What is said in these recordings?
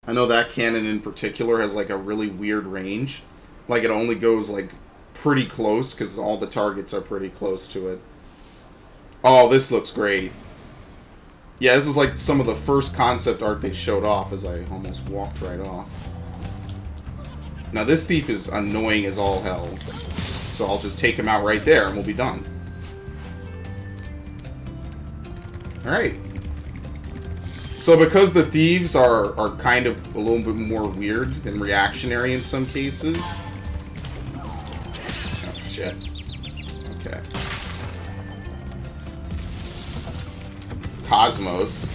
I know that cannon in particular has like a really weird range. Like it only goes like pretty close because all the targets are pretty close to it. Oh, this looks great. Yeah, this was like some of the first concept art they showed off as I almost walked right off. Now this thief is annoying as all hell. So I'll just take him out right there and we'll be done. Alright. So because the thieves are kind of a little bit more weird and reactionary in some cases. Oh shit. Okay. Cosmos.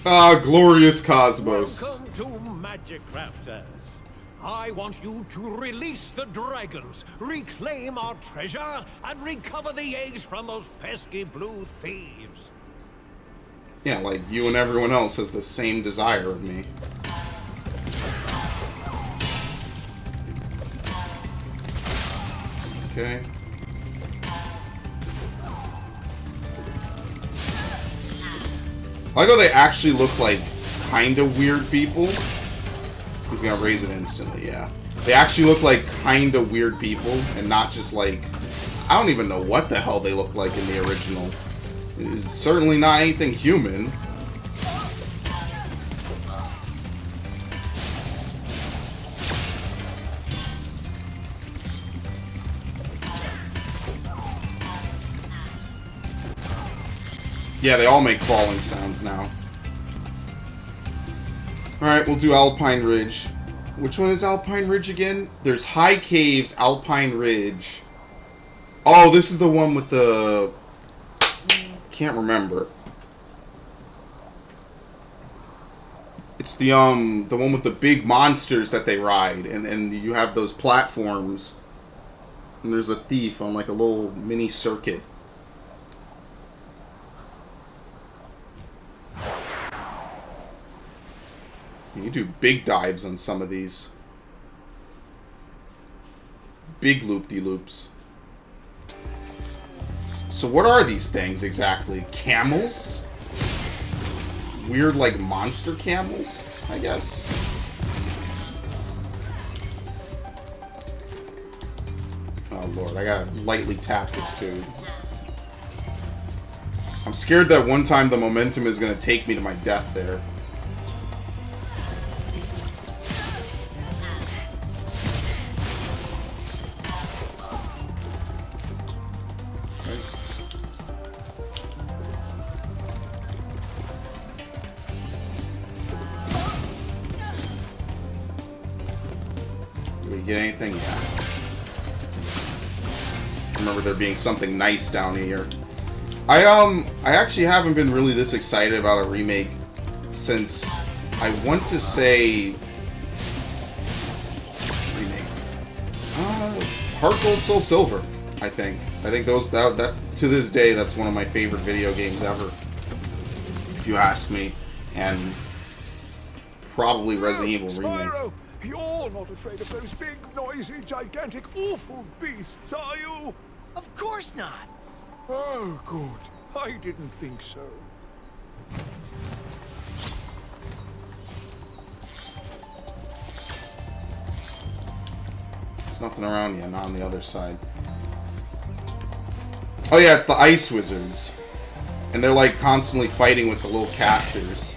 Ah, glorious Cosmos. Welcome to Magic Crafters. I want you to release the dragons, reclaim our treasure, and recover the eggs from those pesky blue thieves. Yeah, like you and everyone else has the same desire of me. Okay. I like how they actually look like kind of weird people. He's gonna raise it instantly, yeah. They actually look like kind of weird people, and not just like... I don't even know what the hell they look like in the original. It's certainly not anything human. Yeah, they all make falling sounds now. Alright, we'll do Alpine Ridge. Which one is Alpine Ridge again? There's High Caves, Alpine Ridge. Oh, this is the one with the... Can't remember. It's the one with the big monsters that they ride. And you have those platforms. And there's a thief on like a little mini circuit. You do big dives on some of these. Big loop-de-loops. So what are these things exactly? Camels? Weird, like, monster camels, I guess? Oh, Lord, I gotta lightly tap this dude. I'm scared that one time the momentum is gonna take me to my death there. Get anything? Yeah. Remember there being something nice down here. I actually haven't been really this excited about a remake since I want to say remake. Heart Gold Soul Silver, I think. I think those that to this day that's one of my favorite video games ever. If you ask me. And probably Resident Evil remake. Spyro! You're not afraid of those big, noisy, gigantic, awful beasts, are you? Of course not. Oh, good. I didn't think so. There's nothing around you, not on the other side. Oh yeah, it's the Ice Wizards. And they're like constantly fighting with the little casters.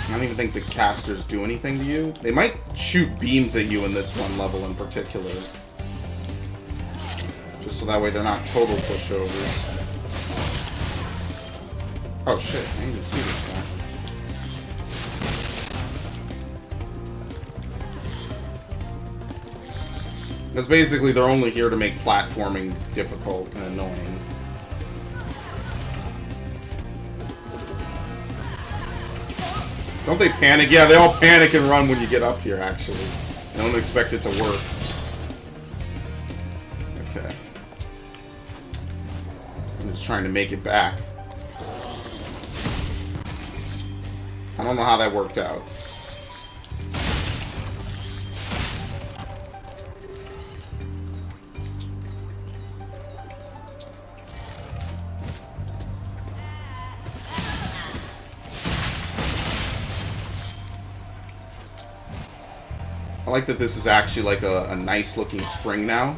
I don't even think the casters do anything to you. They might shoot beams at you in this one level in particular. Just so that way they're not total pushovers. Oh shit, I didn't even see this guy. Because basically they're only here to make platforming difficult and annoying. Don't they panic? Yeah, they all panic and run when you get up here, actually. I don't expect it to work. Okay. I'm just trying to make it back. I don't know how that worked out. I like that this is actually like a nice looking spring now.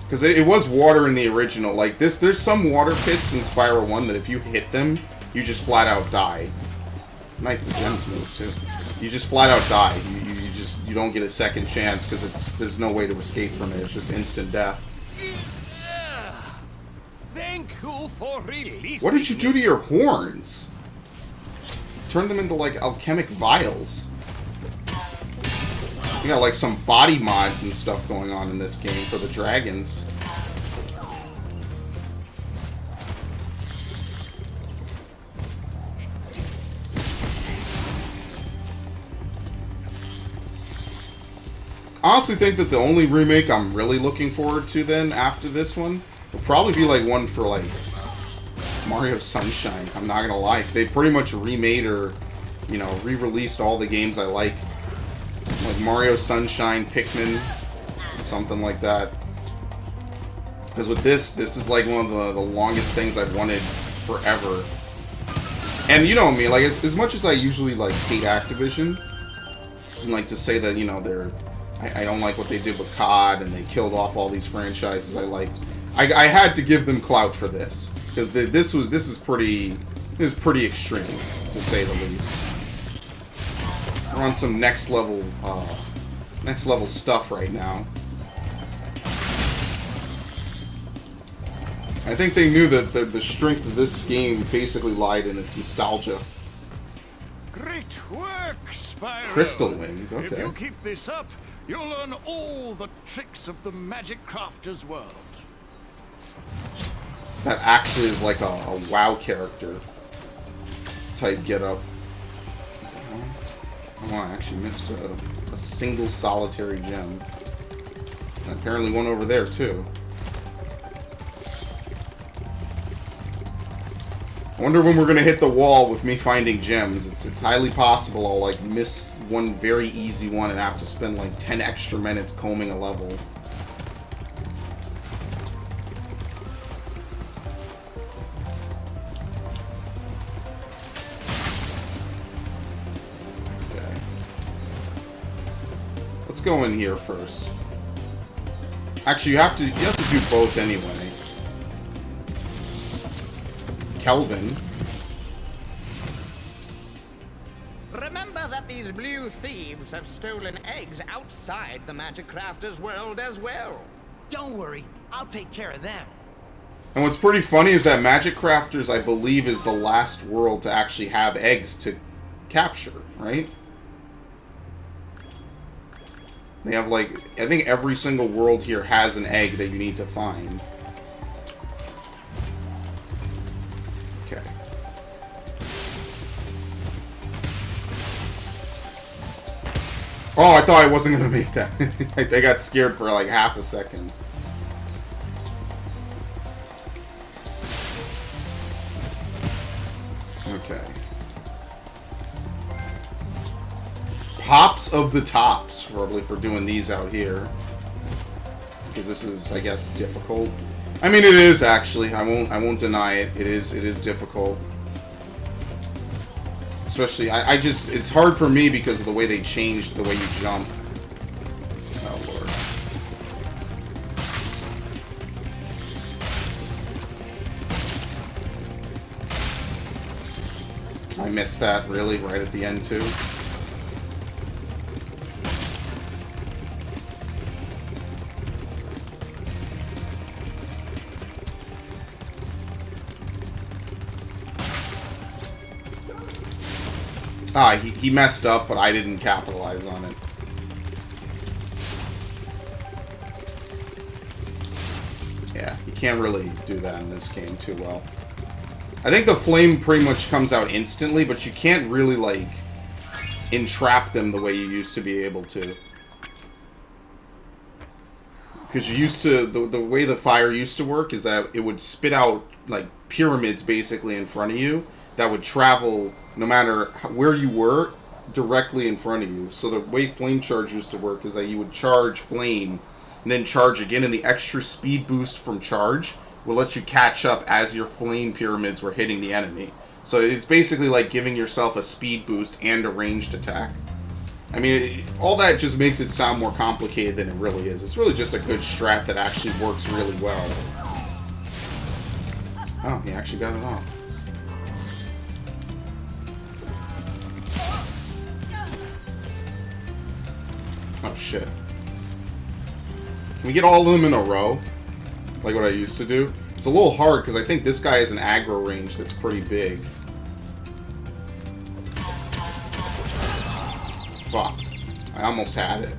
Because it was water in the original. Like this, there's some water pits in Spyro 1 that if you hit them, you just flat out die. Nice, the gems move too. You just flat out die. You don't get a second chance because there's no way to escape from it. It's just instant death. Thank you for releasing. What did you do to your horns? Turn them into like alchemic vials. You got like some body mods and stuff going on in this game for the dragons. I honestly think that the only remake I'm really looking forward to then after this one will probably be like one for like Mario Sunshine. I'm not gonna lie. They pretty much remade or, you know, re-released all the games I like Mario Sunshine, Pikmin, something like that. Because with this is like one of the longest things I've wanted forever. And you know me, like as much as I usually like hate Activision, and like to say that, you know, I don't like what they did with COD and they killed off all these franchises I liked. I had to give them clout for this because this is pretty extreme to say the least. We're on some next level stuff right now. I think they knew that the strength of this game basically lied in its nostalgia. Great work, Spyro. Crystal wings, okay. If you keep this up, you'll learn all the tricks of the Magic Crafter's world. That actually is like a WoW character type getup. Oh, I actually missed a single solitary gem. And apparently one over there too. I wonder when we're gonna hit the wall with me finding gems. It's highly possible I'll like miss one very easy one and have to spend like 10 extra minutes combing a level. Okay. Let's go in here first. Actually, you have to do both anyway. Kelvin. Remember that these blue thieves have stolen eggs outside the Magic Crafter's world as well. Don't worry, I'll take care of them. And what's pretty funny is that Magic Crafters, I believe, is the last world to actually have eggs to capture, right? They have, like, I think every single world here has an egg that you need to find. Okay. Oh, I thought I wasn't going to make that. I got scared for, like, half a second. Okay. Pops of the tops, probably for doing these out here. Because this is, I guess, difficult. I mean, it is actually. I won't deny it. It is difficult. Especially, I just, it's hard for me because of the way they changed the way you jump. Oh lord. I missed that, really, right at the end, too. Ah, he messed up, but I didn't capitalize on it. Yeah, you can't really do that in this game too well. I think the flame pretty much comes out instantly, but you can't really, like, entrap them the way you used to be able to. Because you used to, the way the fire used to work is that it would spit out, like, pyramids basically in front of you that would travel, no matter where you were, directly in front of you. So the way flame charge used to work is that you would charge flame, and then charge again, and the extra speed boost from charge will let you catch up as your flame pyramids were hitting the enemy. So it's basically like giving yourself a speed boost and a ranged attack I mean, all that just makes it sound more complicated than it really is. It's really just a good strat that actually works really well. Oh, he actually got it off. Oh, shit. Can we get all of them in a row? Like what I used to do? It's a little hard because I think this guy has an aggro range that's pretty big. Fuck. I almost had it.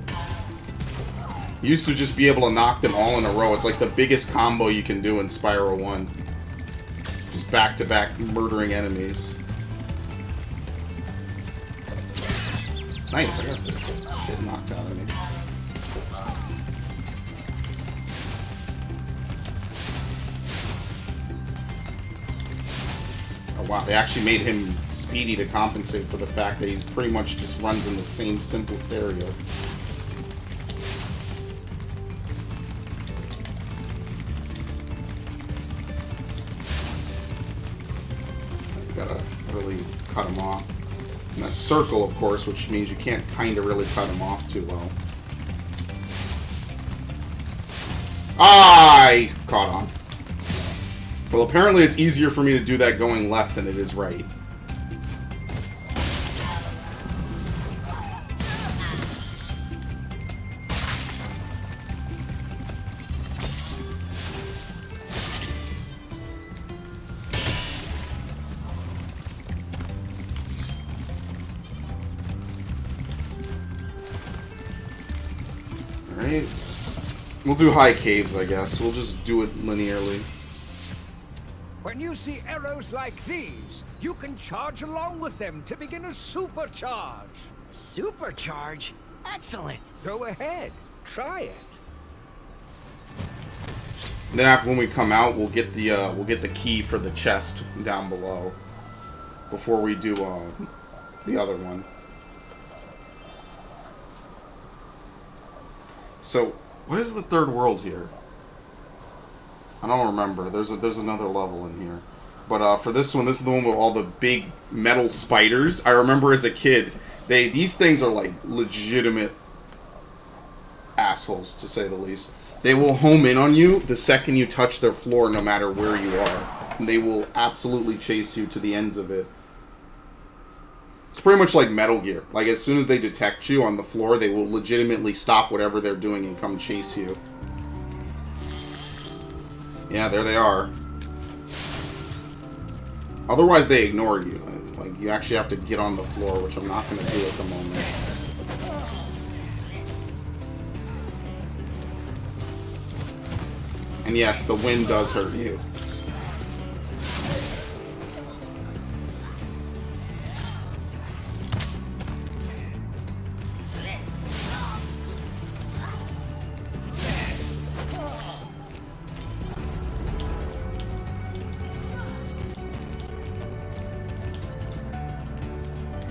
You used to just be able to knock them all in a row. It's like the biggest combo you can do in Spyro 1. Just back-to-back murdering enemies. Nice, I got this shit knocked out of me. Oh wow, they actually made him speedy to compensate for the fact that he's pretty much just runs in the same simplest area. Gotta really cut him off. And a circle, of course, which means you can't kind of really cut him off too well. I caught on. Well, apparently it's easier for me to do that going left than it is right. Alright. We'll do high caves, I guess. We'll just do it linearly. When you see arrows like these, you can charge along with them to begin a supercharge. Supercharge? Excellent. Go ahead, try it. And then after when we come out, we'll get the key for the chest down below before we do the other one. So, what is the third world here? I don't remember. There's another level in here. But for this one, this is the one with all the big metal spiders. I remember as a kid, these things are like legitimate assholes, to say the least. They will home in on you the second you touch their floor, no matter where you are. And they will absolutely chase you to the ends of it. It's pretty much like Metal Gear. Like, as soon as they detect you on the floor, they will legitimately stop whatever they're doing and come chase you. Yeah, there they are. Otherwise, they ignore you. Like, you actually have to get on the floor, which I'm not going to do at the moment. And yes, the wind does hurt you.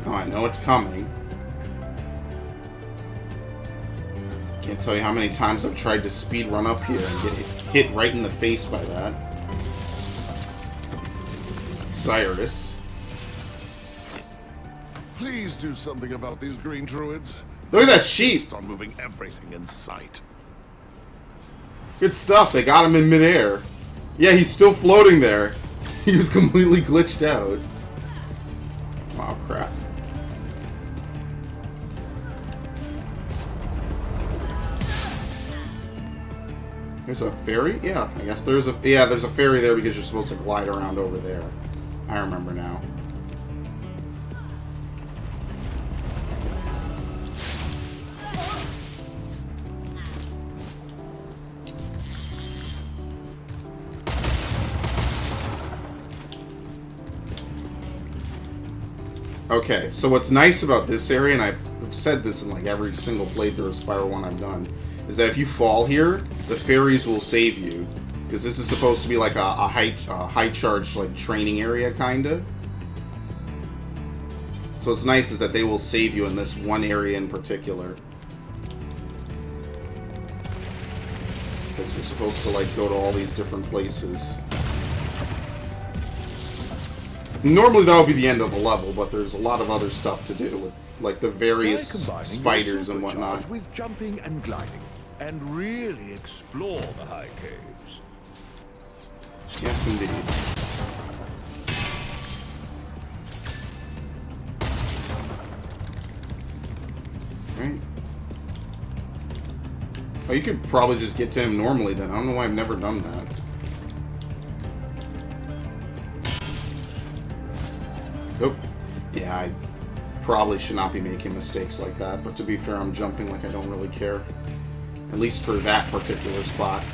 Oh, I know it's coming. Can't tell you how many times I've tried to speed run up here and get hit right in the face by that. Cyrus. Please do something about these green druids. Look at that sheep! On moving everything in sight. Good stuff, they got him in midair. Yeah, he's still floating there. He was completely glitched out. Oh, crap. There's a ferry? Yeah, I guess there's a... Yeah, there's a ferry there because you're supposed to glide around over there. I remember now. Okay, so what's nice about this area, and I've said this in like every single playthrough of Spyro 1 I've done, is that if you fall here, the fairies will save you. Because this is supposed to be like a high charge like training area, kinda. So what's nice is that they will save you in this one area in particular. Because you're supposed to like go to all these different places. Normally that would be the end of the level, but there's a lot of other stuff to do with, like, the various Try combining spiders your and whatnot. supercharge with jumping and gliding, and really explore the high caves. Yes, indeed. Right. Oh, you could probably just get to him normally then. I don't know why I've never done that. Nope. Yeah, I probably should not be making mistakes like that, but to be fair, I'm jumping like I don't really care. At least for that particular spot.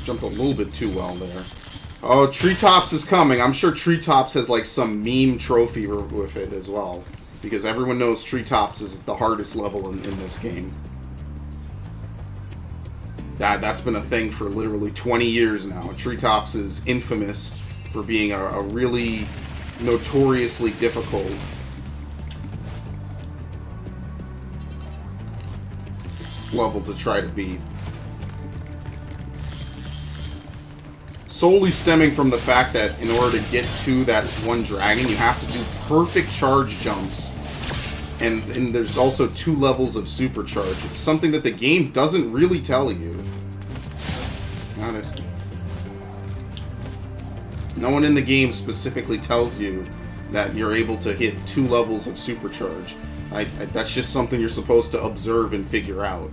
Jumped a little bit too well there. Oh, Treetops is coming. I'm sure Treetops has like some meme trophy with it as well. Because everyone knows Treetops is the hardest level in this game. That's been a thing for literally 20 years now. Treetops is infamous for being a really notoriously difficult level to try to beat. Solely stemming from the fact that in order to get to that one dragon, you have to do perfect charge jumps. And there's also 2 levels of supercharge. It's something that the game doesn't really tell you. Got it. No one in the game specifically tells you that you're able to hit 2 levels of supercharge. That's just something you're supposed to observe and figure out.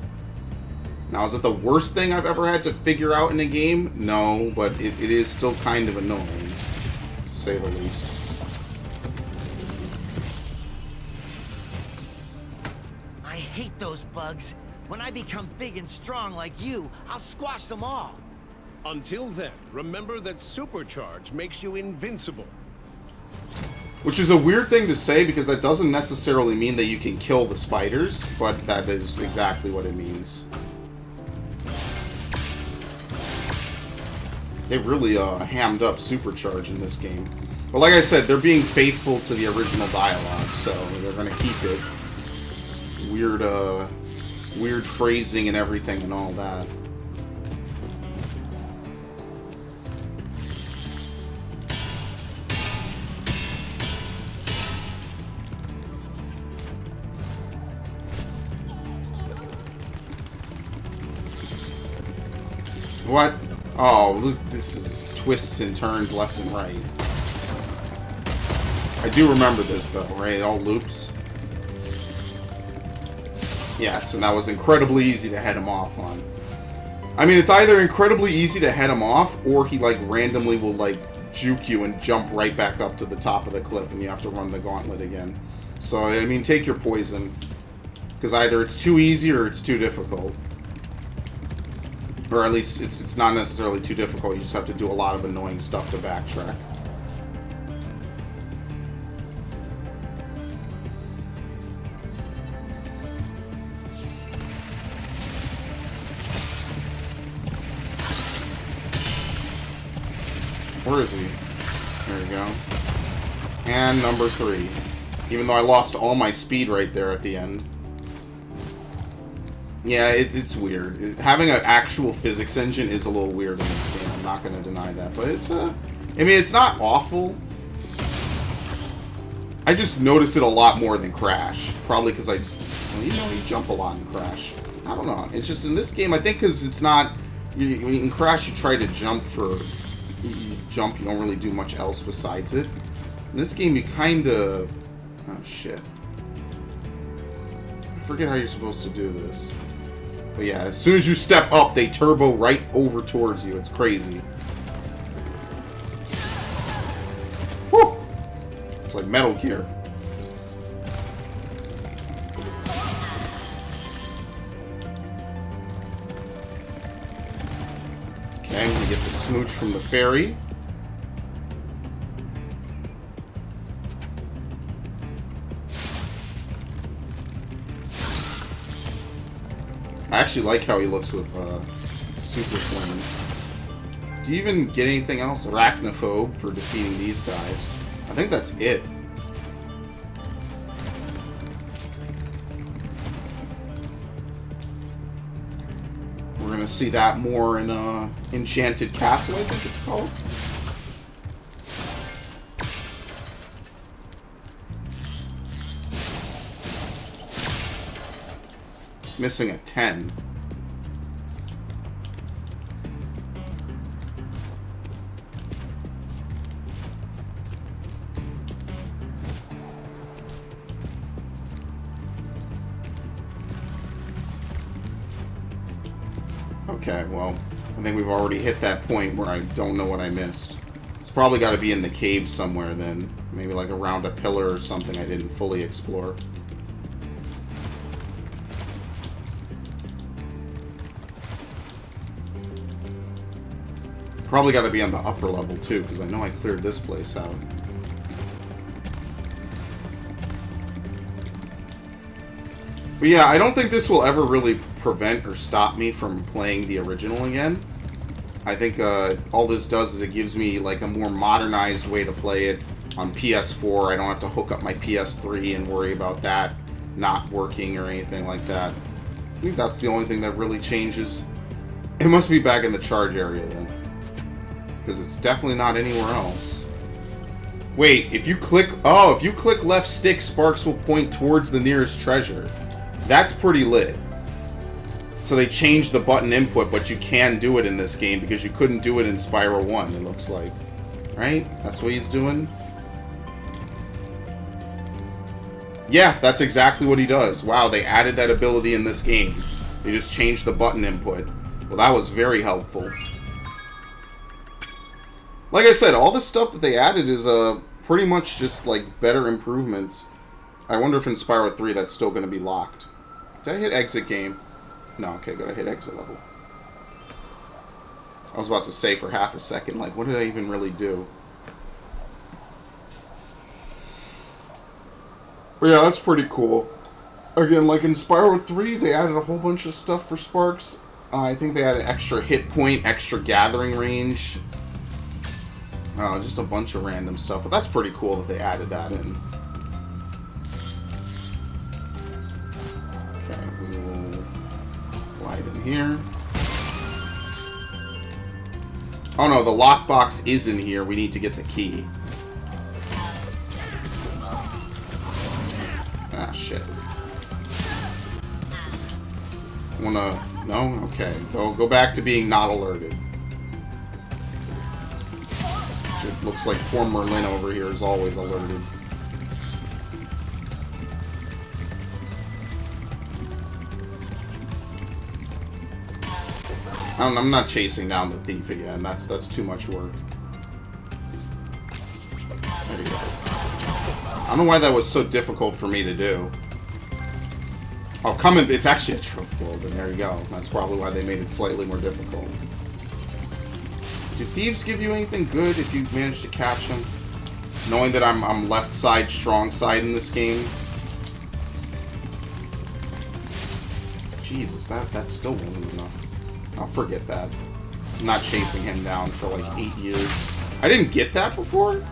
Now, is it the worst thing I've ever had to figure out in a game? No, but it is still kind of annoying, to say the least. I hate those bugs. When I become big and strong like you, I'll squash them all. Until then, remember that supercharge makes you invincible. Which is a weird thing to say because that doesn't necessarily mean that you can kill the spiders, but that is exactly what it means. They really hammed up supercharge in this game. But like I said, they're being faithful to the original dialogue, so they're going to keep it. Weird phrasing and everything and all that. What? Oh, look, this is twists and turns left and right. I do remember this, though, right? It all loops. Yes, and that was incredibly easy to head him off on. I mean, it's either incredibly easy to head him off, or he, like, randomly will, like, juke you and jump right back up to the top of the cliff, and you have to run the gauntlet again. So, I mean, take your poison. Because either it's too easy or it's too difficult. Or at least it's not necessarily too difficult, you just have to do a lot of annoying stuff to backtrack. Where is he? There we go. And number 3. Even though I lost all my speed right there at the end. Yeah, it's weird. Having an actual physics engine is a little weird in this game. I'm not going to deny that. But it's, I mean, it's not awful. I just notice it a lot more than Crash. Probably because well, you jump a lot in Crash. I don't know. It's just in this game, I think because it's not... in Crash, you try to jump for... You jump, you don't really do much else besides it. In this game, you kind of... Oh, shit. I forget how you're supposed to do this. But yeah, as soon as you step up, they turbo right over towards you. It's crazy. Whew! It's like Metal Gear. Okay, I'm gonna get the smooch from the ferry. I actually like how he looks with super slings. Do you even get anything else? Arachnophobe for defeating these guys. I think that's it. We're gonna see that more in Enchanted Castle, I think it's called. Missing a 10. Okay, well, I think we've already hit that point where I don't know what I missed. It's probably got to be in the cave somewhere then. Maybe like around a pillar or something I didn't fully explore. Probably got to be on the upper level too, because I know I cleared this place out. But yeah, I don't think this will ever really prevent or stop me from playing the original again. I think all this does is it gives me like a more modernized way to play it on PS4. I don't have to hook up my PS3 and worry about that not working or anything like that. I think that's the only thing that really changes. It must be back in the charge area then, because it's definitely not anywhere else. Wait, if you click left stick, sparks will point towards the nearest treasure. That's pretty lit. So they changed the button input, but you can do it in this game because you couldn't do it in Spyro 1, it looks like. Right? That's what he's doing? Yeah, that's exactly what he does. Wow, they added that ability in this game. They just changed the button input. Well, that was very helpful. Like I said, all the stuff that they added is pretty much just like better improvements. I wonder if in Spyro 3 that's still going to be locked. Did I hit exit game? No, okay, gotta hit exit level. I was about to say for half a second, like, what did I even really do? But yeah, that's pretty cool. Again, like in Spyro 3, they added a whole bunch of stuff for Sparks. I think they added extra hit point, extra gathering range. Just a bunch of random stuff, but that's pretty cool that they added that in. In here. Oh no, the lockbox is in here. We need to get the key. Ah, shit. Wanna... No? Okay. Go back to being not alerted. It looks like poor Merlin over here is always alerted. I'm not chasing down the thief again. That's too much work. There you go. I don't know why that was so difficult for me to do. Oh, come in. It's actually a trophy world, and there you go. That's probably why they made it slightly more difficult. Do thieves give you anything good if you manage to catch them? Knowing that I'm left side, strong side in this game. Jesus, that still wasn't enough. I'll forget that. I'm not chasing him down for like 8 years. I didn't get that before?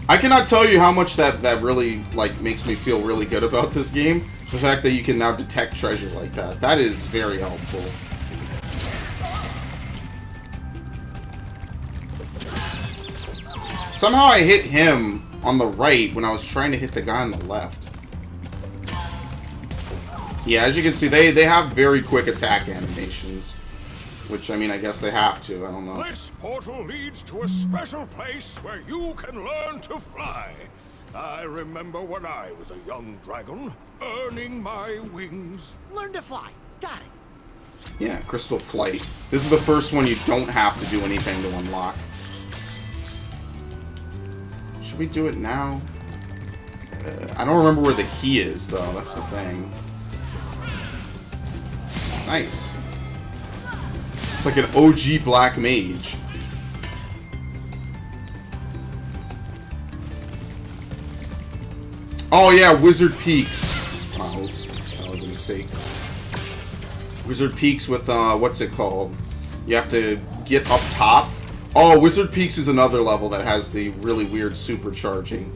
I cannot tell you how much that really like makes me feel really good about this game. The fact that you can now detect treasure like that. That is very helpful. Somehow I hit him on the right when I was trying to hit the guy on the left. Yeah, as you can see, they have very quick attack animations. Which, I mean, I guess they have to. I don't know. This portal leads to a special place where you can learn to fly. I remember when I was a young dragon, earning my wings. Learn to fly. Got it. Yeah, Crystal Flight. This is the first one you don't have to do anything to unlock. Should we do it now? I don't remember where the key is, though. That's the thing. Nice. It's like an OG Black Mage. Oh yeah, Wizard Peaks. Oh, oops. That was a mistake. Wizard Peaks with, what's it called? You have to get up top. Oh, Wizard Peaks is another level that has the really weird supercharging.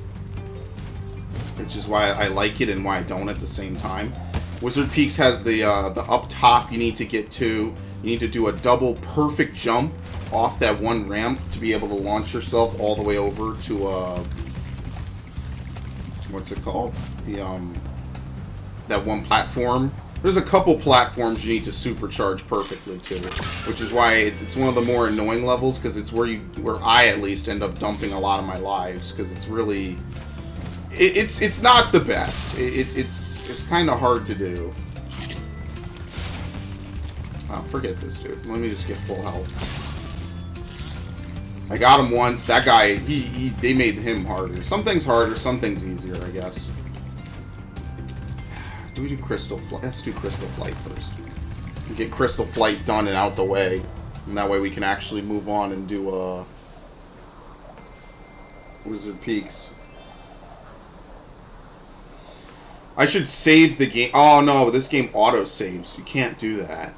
Which is why I like it and why I don't at the same time. Wizard Peaks has the up top you need to get to. You need to do a double perfect jump off that one ramp to be able to launch yourself all the way over to what's it called? The that one platform. There's a couple platforms you need to supercharge perfectly too, which is why it's one of the more annoying levels, because it's where I at least end up dumping a lot of my lives, because it's really it's not the best. It's kind of hard to do. Oh, forget this dude. Let me just get full health. I got him once. That guy, they made him harder. Some things harder, some things easier, I guess. Do we do Crystal Flight? Let's do Crystal Flight first. Get Crystal Flight done and out the way. And that way we can actually move on and do Wizard Peaks. I should save the game. Oh no, this game auto-saves. You can't do that.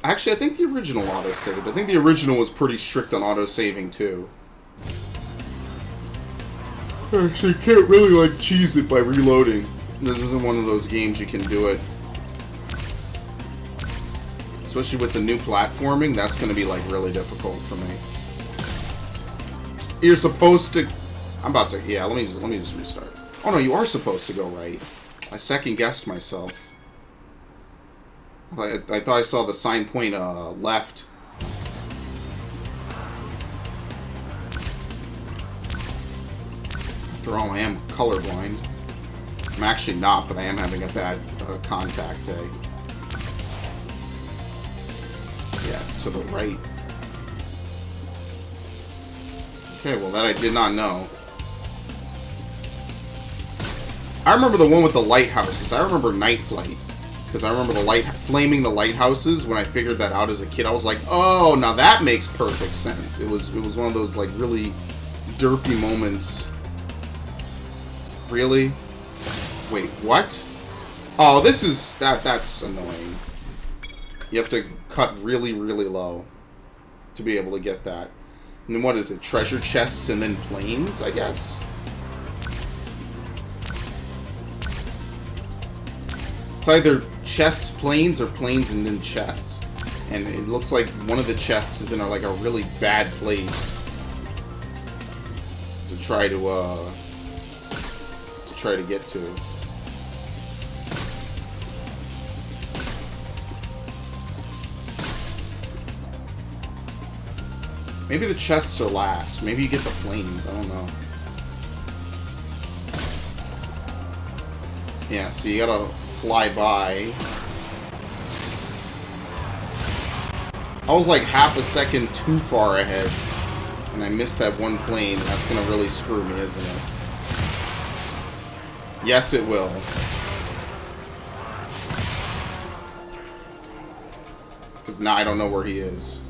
Actually, I think the original auto-saved. I think the original was pretty strict on auto-saving too. Actually, you can't really like cheese it by reloading. This isn't one of those games you can do it. Especially with the new platforming, that's going to be like really difficult for me. You're supposed to... I'm about to... Yeah, let me just restart. Oh no, you are supposed to go right. I second-guessed myself. I thought I saw the sign point left. After all, I am colorblind. I'm actually not, but I am having a bad contact day. Yeah, it's to the right. Okay, well that I did not know. I remember the one with the lighthouses. I remember Night Flight. Because I remember flaming the lighthouses. When I figured that out as a kid, I was like, oh, now that makes perfect sense. It was one of those like really derpy moments. Really? Wait, what? Oh, this is... That's annoying. You have to cut really, really low to be able to get that. And then what is it? Treasure chests and then planes, I guess? It's either chests, planes, or planes and then chests. And it looks like one of the chests is in like a really bad place to try to get to. Maybe the chests are last. Maybe you get the planes. I don't know. Yeah, so you gotta fly by. I was like half a second too far ahead. And I missed that one plane. That's gonna really screw me, isn't it? Yes, it will. Because now I don't know where he is.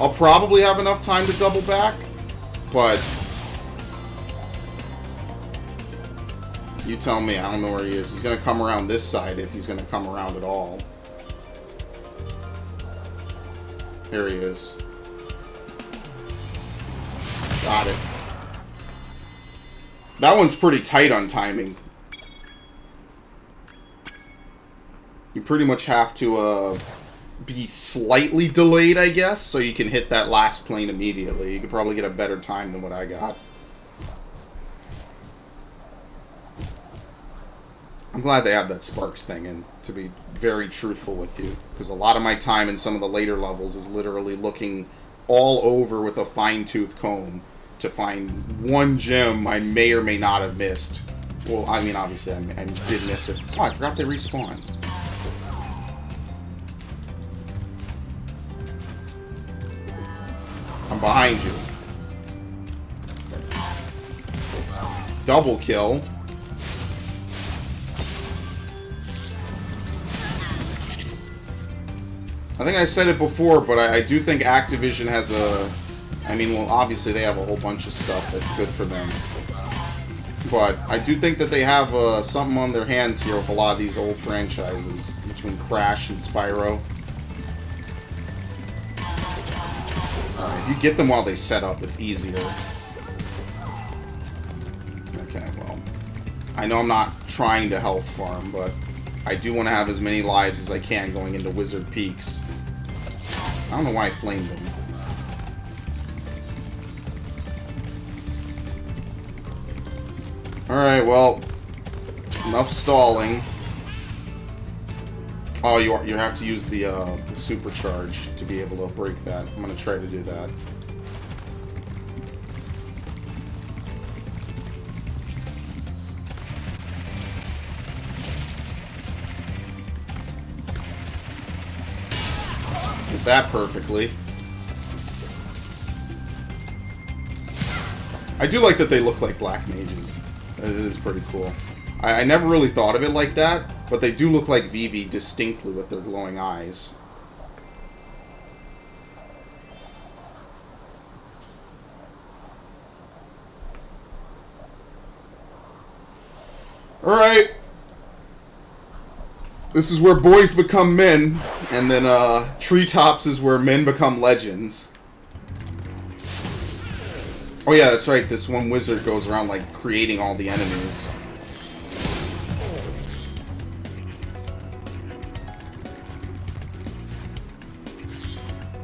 I'll probably have enough time to double back, but you tell me. I don't know where he is. He's going to come around this side if he's going to come around at all. Here he is. Got it. That one's pretty tight on timing. You pretty much have to be slightly delayed, I guess, so you can hit that last plane immediately. You could probably get a better time than what I got. I'm glad they have that Sparks thing in, to be very truthful with you, because a lot of my time in some of the later levels is literally looking all over with a fine-tooth comb to find one gem I may or may not have missed. Well, I mean, obviously, I did miss it. Oh, I forgot they respawn. I'm behind you. Double kill. I think I said it before, but I do think Activision has a... I mean, well, obviously they have a whole bunch of stuff that's good for them. But I do think that they have something on their hands here with a lot of these old franchises, between Crash and Spyro. Alright, if you get them while they set up, it's easier. Okay, well. I know I'm not trying to health farm, but I do want to have as many lives as I can going into Wizard Peaks. I don't know why I flamed them. Alright, well, enough stalling. Oh, you have to use the supercharge to be able to break that. I'm going to try to do that. Did that perfectly. I do like that they look like black mages. It is pretty cool. I never really thought of it like that, but they do look like Vivi distinctly with their glowing eyes. Alright. This is where boys become men, and then Treetops is where men become legends. Oh yeah, that's right, this one wizard goes around, like, creating all the enemies.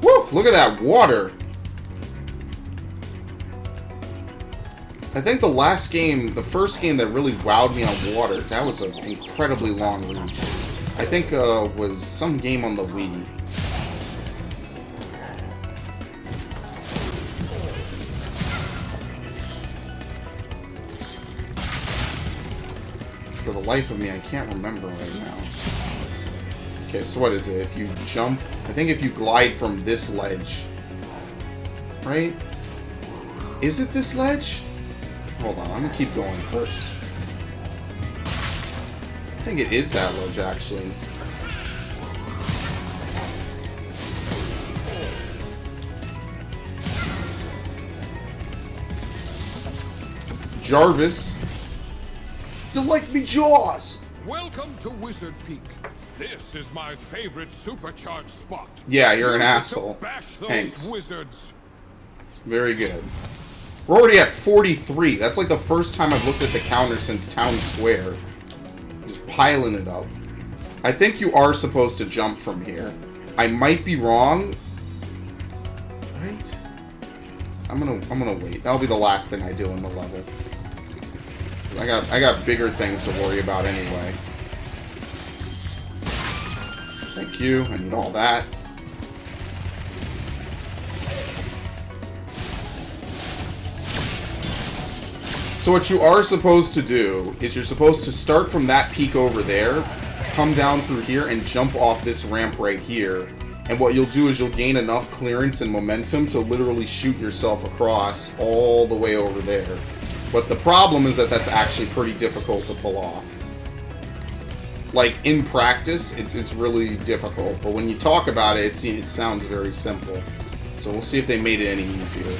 Woo! Look at that water! I think the last game, the first game that really wowed me on water, that was an incredibly long reach. I think was some game on the Wii. For the life of me, I can't remember right now. Okay, so what is it? If you jump... I think if you glide from this ledge... Right? Is it this ledge? Hold on, I'm gonna keep going first. I think it is that ledge, actually. Jarvis. You like me, Jaws? Welcome to Wizard Peak. This is my favorite supercharged spot. Yeah, you're an Use it to asshole. Bash those Thanks. wizards. Very good. We're already at 43. That's like the first time I've looked at the counter since Town Square. Just piling it up. I think you are supposed to jump from here. I might be wrong. Right? I'm gonna wait. That'll be the last thing I do in the level. I got bigger things to worry about anyway. Thank you. I need all that. So what you are supposed to do is you're supposed to start from that peak over there, come down through here, and jump off this ramp right here. And what you'll do is you'll gain enough clearance and momentum to literally shoot yourself across all the way over there. But the problem is that that's actually pretty difficult to pull off. Like, in practice, it's really difficult. But when you talk about it, it sounds very simple. So we'll see if they made it any easier.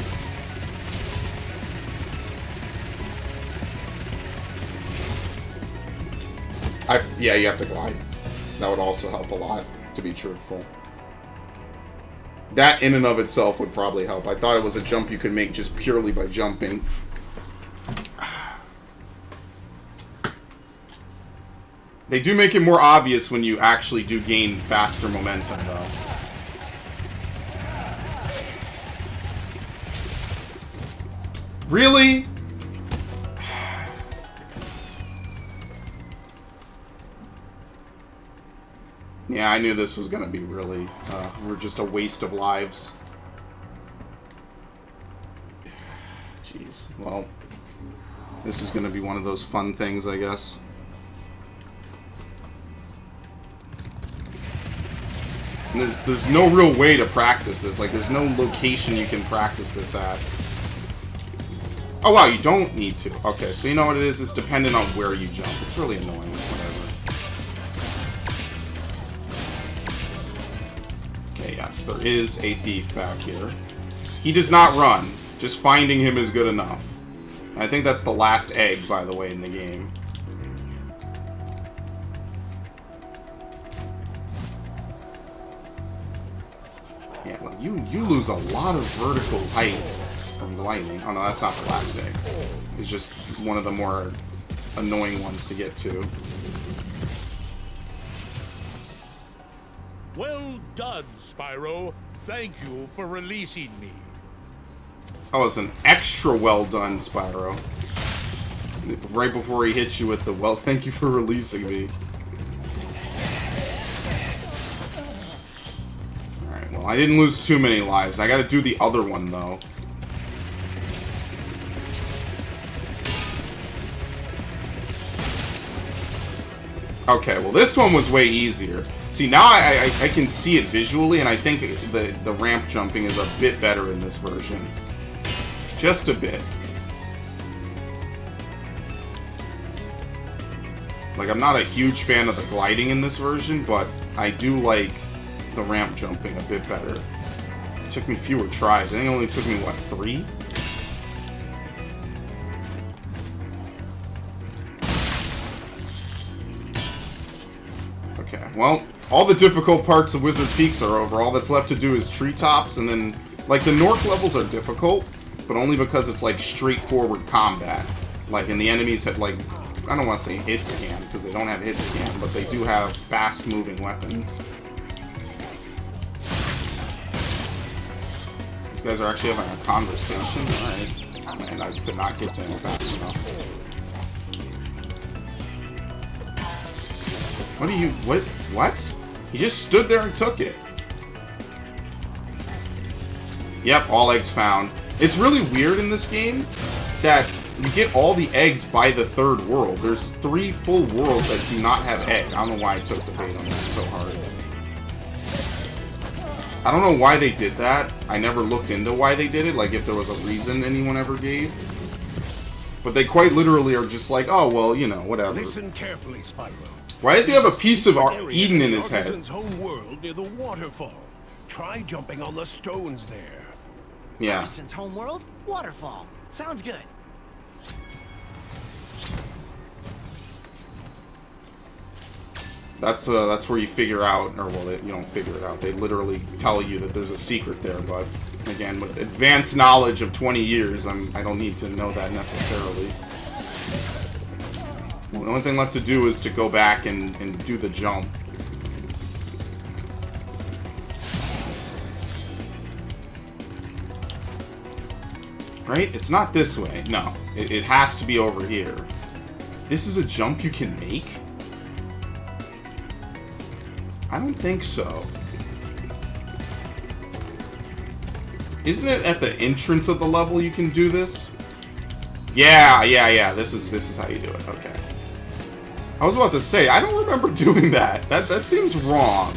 Yeah, you have to glide. That would also help a lot, to be truthful. That in and of itself would probably help. I thought it was a jump you could make just purely by jumping. They do make it more obvious when you actually do gain faster momentum, though. Really? Yeah, I knew this was going to be really, just a waste of lives. Jeez, well, this is going to be one of those fun things, I guess. And there's no real way to practice this. Like, there's no location you can practice this at. Oh, wow, you don't need to. Okay, so you know what it is? It's dependent on where you jump. It's really annoying, whatever. Yes, there is a thief back here. He does not run. Just finding him is good enough. I think that's the last egg, by the way, in the game. Yeah, well, you lose a lot of vertical height from gliding. Oh no, that's not the last egg. It's just one of the more annoying ones to get to. Well done, Spyro. Thank you for releasing me. Oh, it's an extra well done, Spyro. Right before he hits you with the, well, thank you for releasing me. Alright, well, I didn't lose too many lives. I gotta do the other one, though. Okay, well, this one was way easier. See, now I can see it visually, and I think the ramp jumping is a bit better in this version. Just a bit. Like, I'm not a huge fan of the gliding in this version, but I do like the ramp jumping a bit better. It took me fewer tries. I think it only took me, what, 3? Okay, well, all the difficult parts of Wizard Peaks are over. All that's left to do is Treetops, and then, like, the North levels are difficult, but only because it's, like, straightforward combat. Like, and the enemies have, like, I don't want to say hit scan, because they don't have hit scan, but they do have fast-moving weapons. These guys are actually having a conversation? Alright. Man, I could not get to him fast enough. What are you... What? He just stood there and took it. Yep, all eggs found. It's really weird in this game that you get all the eggs by the 3rd world. There's 3 full worlds that do not have egg. I don't know why I took the bait on that so hard. I don't know why they did that. I never looked into why they did it, like if there was a reason anyone ever gave. But they quite literally are just like, oh, well, you know, whatever. Listen carefully, Spyro. Why does he have a piece of Eden in his head? Artisan's home world near the waterfall. Try jumping on the stones there. Yeah. Artisan's homeworld? Waterfall. Sounds good. That's where you figure out, or well, you don't figure it out. They literally tell you that there's a secret there, but again, with advanced knowledge of 20 years, I don't need to know that necessarily. Well, the only thing left to do is to go back and do the jump. Right? It's not this way. No. It has to be over here. This is a jump you can make? I don't think so. Isn't it at the entrance of the level you can do this? Yeah. This is how you do it. Okay. I was about to say, I don't remember doing that. That seems wrong.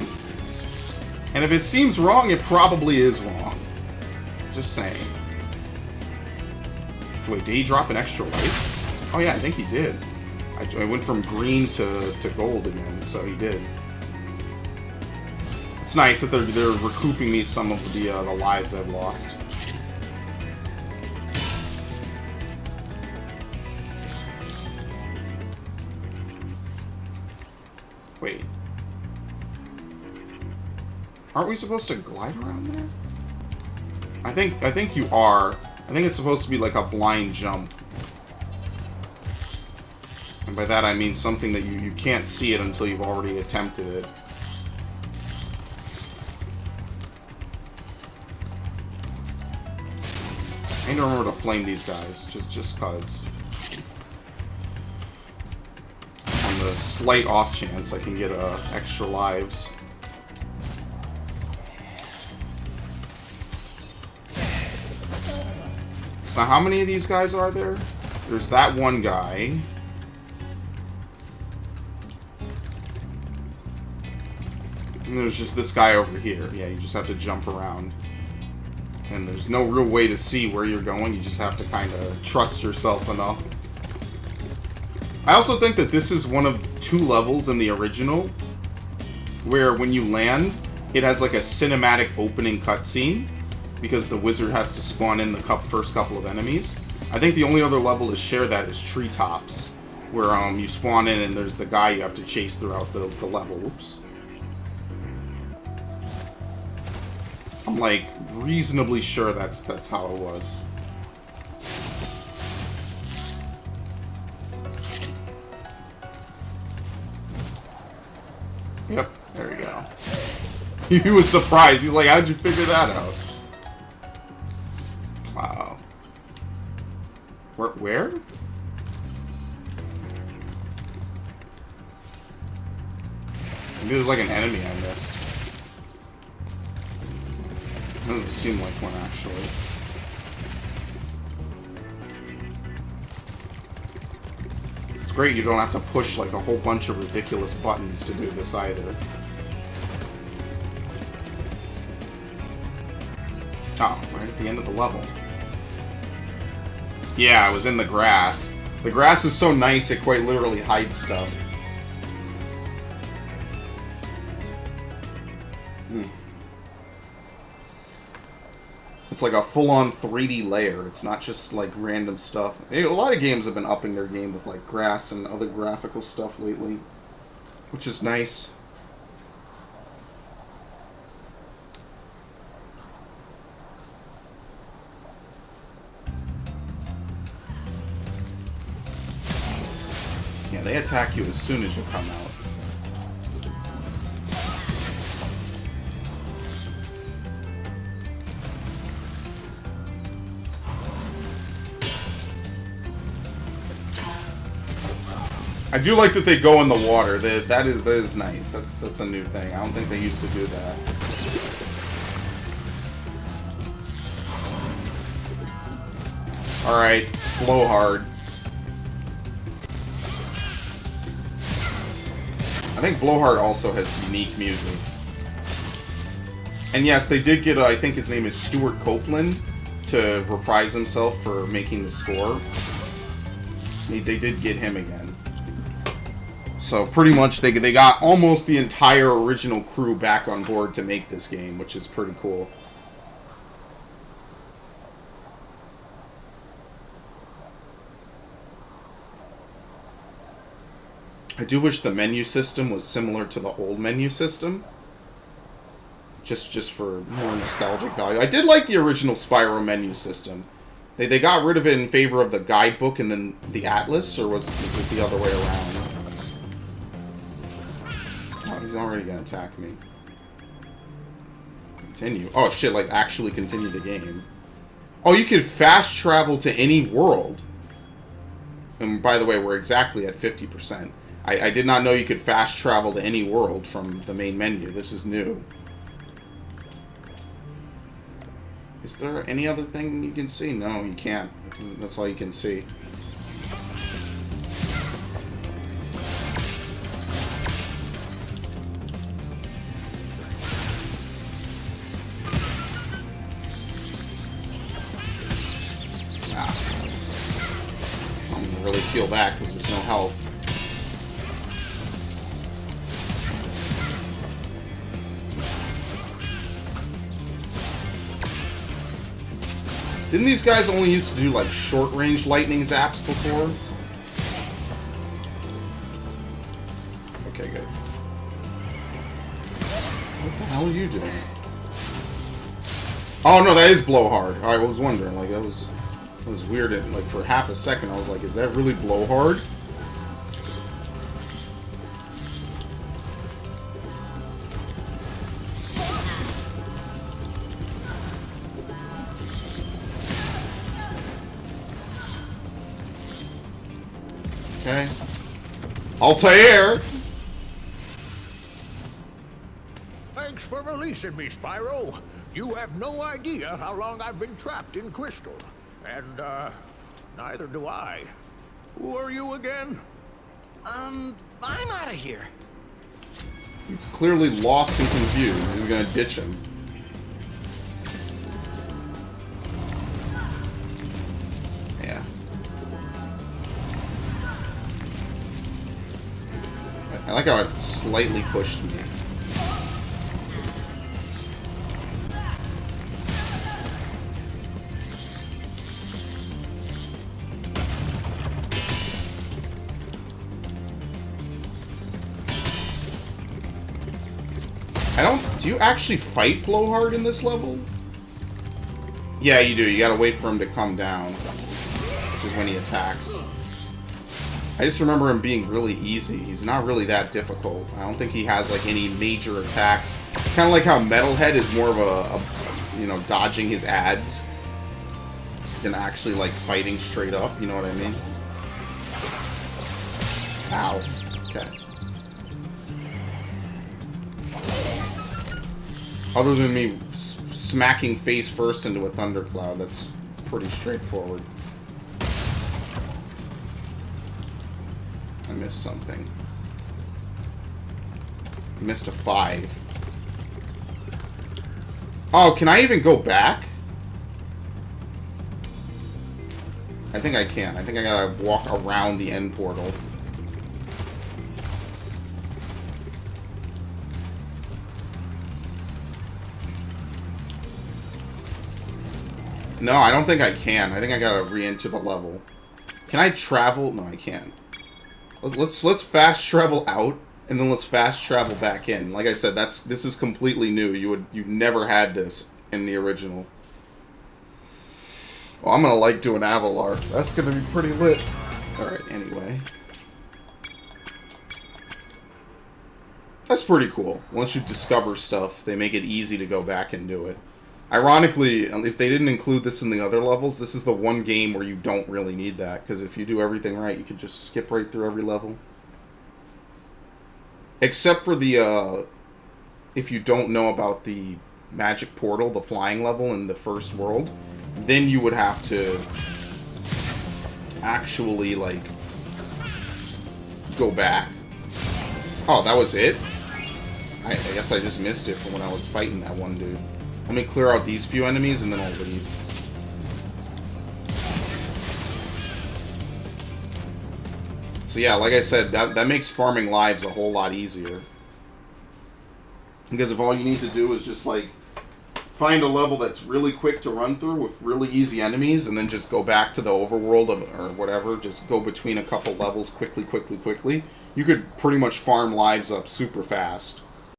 And if it seems wrong, it probably is wrong. Just saying. Wait, did he drop an extra life? Oh yeah, I think he did. I went from green to gold again, so he did. It's nice that they're recouping me some of the lives I've lost. Wait. Aren't we supposed to glide around there? I think you are. I think it's supposed to be like a blind jump. And by that I mean something that you can't see it until you've already attempted it. I need to remember to flame these guys, just cause. On the slight off chance I can get extra lives. So how many of these guys are there? There's that one guy. And there's just this guy over here. Yeah, you just have to jump around. And there's no real way to see where you're going. You just have to kind of trust yourself enough. I also think that this is one of 2 levels in the original where when you land, it has like a cinematic opening cutscene because the wizard has to spawn in the first couple of enemies. I think the only other level to share that is Treetops, where you spawn in and there's the guy you have to chase throughout the level. Oops. I'm like reasonably sure that's how it was. Yep, there you go. He was surprised. He's like, how'd you figure that out? Wow. Where? Maybe there's like an enemy I missed. Doesn't seem like one, actually. It's great you don't have to push like a whole bunch of ridiculous buttons to do this either. Oh, right at the end of the level. Yeah, I was in the grass. The grass is so nice it quite literally hides stuff. It's like a full-on 3D layer. It's not just like random stuff. A lot of games have been upping their game with like grass and other graphical stuff lately, which is nice. Yeah, they attack you as soon as you come out. I do like that they go in the water. That is nice. That's a new thing. I don't think they used to do that. Alright, Blowhard. I think Blowhard also has unique music. And yes, they did get, I think his name is Stuart Copeland, to reprise himself for making the score. They did get him again. So pretty much they got almost the entire original crew back on board to make this game, which is pretty cool. I do wish the menu system was similar to the old menu system. Just for more nostalgic value. I did like the original Spyro menu system. They got rid of it in favor of the guidebook and then the atlas, or was it the other way around? Oh, he's already gonna attack me. Continue. Oh shit, like actually continue the game. Oh, you can fast travel to any world. And by the way, we're exactly at 50%. I did not know you could fast travel to any world from the main menu. This is new. Is there any other thing you can see? No, you can't. That's all you can see. I don't really feel that because there's no health. Didn't these guys only used to do like short-range lightning zaps before? Okay, good. What the hell are you doing? Oh no, that is Blowhard. I was wondering, like that was weird. Like for half a second, I was like, is that really Blowhard? Okay. Altair! Thanks for releasing me, Spyro. You have no idea how long I've been trapped in Crystal. And, neither do I. Who are you again? I'm out of here. He's clearly lost and confused. He's gonna ditch him. Yeah. I like how it slightly pushed me. Do you actually fight Blowhard in this level? Yeah, you do. You gotta wait for him to come down, which is when he attacks. I just remember him being really easy. He's not really that difficult. I don't think he has, like, any major attacks. Kind of like how Metalhead is more of a, you know, dodging his ads than actually, like, fighting straight up. You know what I mean? Ow. Okay. Other than me smacking face first into a thundercloud, that's pretty straightforward. I missed something. I missed a 5. Oh, can I even go back? I think I can. I think I gotta walk around the end portal. No, I don't think I can. I think I gotta re-enter the level. Can I travel? No, I can't. Let's fast travel out, and then let's fast travel back in. Like I said, this is completely new. You never had this in the original. Well, I'm gonna like doing Avalar. That's gonna be pretty lit. Alright, anyway. That's pretty cool. Once you discover stuff, they make it easy to go back and do it. Ironically, if they didn't include this in the other levels, this is the one game where you don't really need that, because if you do everything right, you can just skip right through every level. Except for the, if you don't know about the magic portal, the flying level in the first world, then you would have to actually, like, go back. Oh, that was it? I guess I just missed it from when I was fighting that one dude. Let me clear out these few enemies and then I'll leave. So yeah, like I said, that makes farming lives a whole lot easier. Because if all you need to do is just, like, find a level that's really quick to run through with really easy enemies and then just go back to the overworld or whatever, just go between a couple levels quickly, you could pretty much farm lives up super fast.